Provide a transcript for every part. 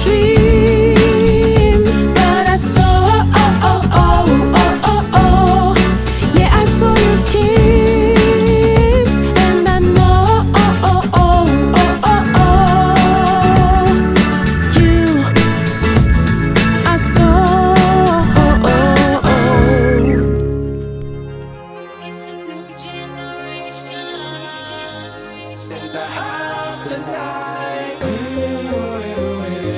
dream that I saw. Yeah, I saw your scheme, and I know you. I saw. It's a new generation in the house tonight.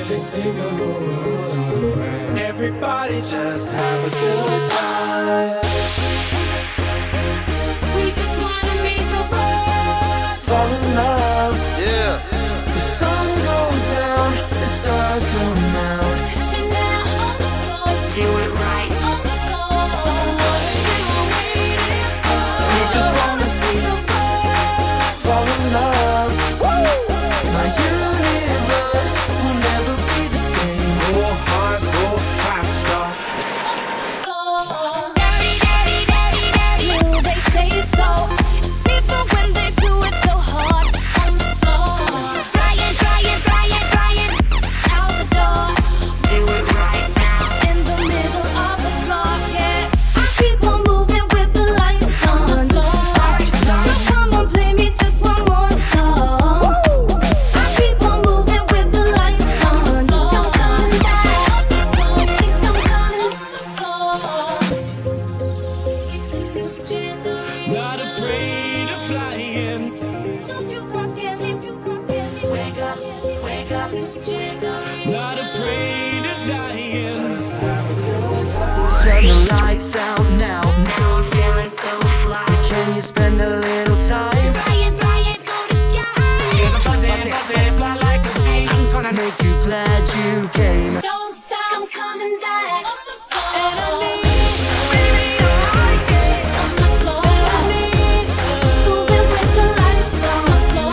Let's take a hold. Everybody just have a good time. We just wanna make the world fall in love. Yeah. The sun goes down, the stars come out. Touch me now on the floor, do it right on the floor. What are you waiting for? We just wanna see the world fall in love. Woo! My universe will never be the same. Go hard, go faster. Daddy, daddy, daddy, daddy, they say so. People when they do it so hard on the floor. Flying, flying, flying, flying out the door. Do it right now in the middle of the floor. Yeah, I keep on moving with the lights on the floor. So come on, play me just one more song. I keep on moving with the lights on. Don't come back. Think I'm coming on the floor. It's a new generation. Not afraid of flying. So you can't scare me, you can't scare me. Wake up, wake up, new generation. Not afraid of dying. Turn the lights out now. Now I'm feeling so fly. Can you spend a little time? Flying, flying through the sky. Fly like a bee. I'm gonna make you glad you came. Don't stop, I'm coming back on the floor. And I need, On the floor. Moving with the lights on the floor.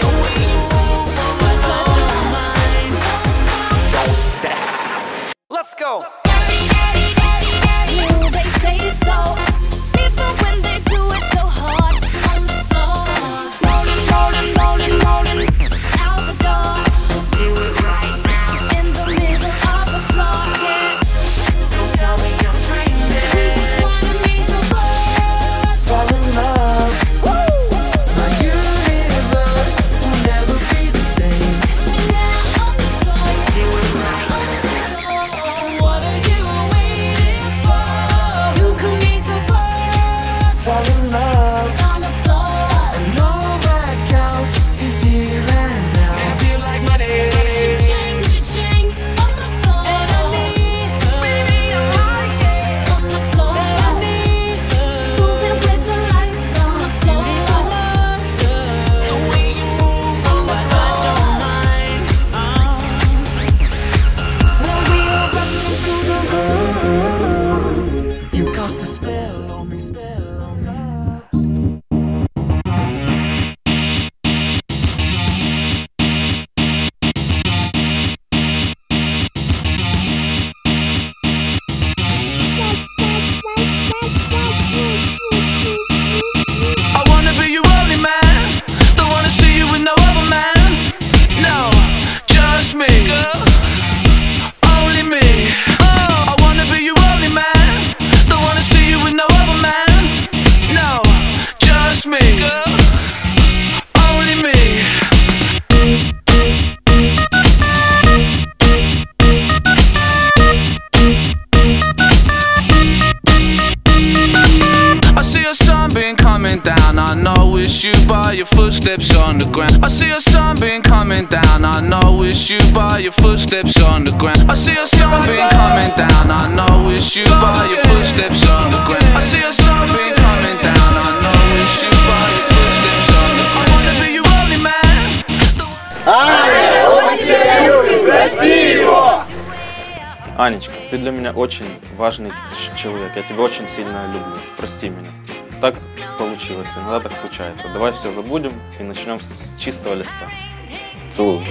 the way you move on my mind. Don't stop. Let's go. Daddy, daddy, daddy, daddy, they say so. People when they do it so hard on the floor. Rolling, rolling, rolling, rolling out the door. Do it right now in the middle of the floor. Yeah, Don't tell me I'm dreaming. we just wanna make the world Fall in love. My universe will never be the same. touch me now on the floor. Do it right on the floor. What are you waiting for? You can make the world Fall in love. on the floor. And all that counts is here and now. I feel like money. Cha-ching on the floor. And I need, baby, On the floor. I need Moving with the lights on the floor. beautiful monster. The way you move on my mind, don't mind. When we all walk into the room, You cast a spell on me, spell on me. I wanna be your only man. Don't wanna see you with no other man. No, just me, girl. Only me. Oh, I wanna be your only man. Don't wanna see you with no other man. No, just me, girl. Only me. I see a sunbeam coming down. I know it's you by your footsteps on the ground. I see a sunbeam coming down. I know it's you by your footsteps on the ground. I see a sunbeam coming down. I know it's you by your footsteps on the ground. I see a sunbeam coming down. I know it's you by your footsteps on the ground. I wanna be your only man. Анечка, ты для меня очень важный человек. Я тебя очень сильно люблю. Прости меня. Так получилось, иногда так случается. Давай все забудем и начнем с чистого листа. Целую.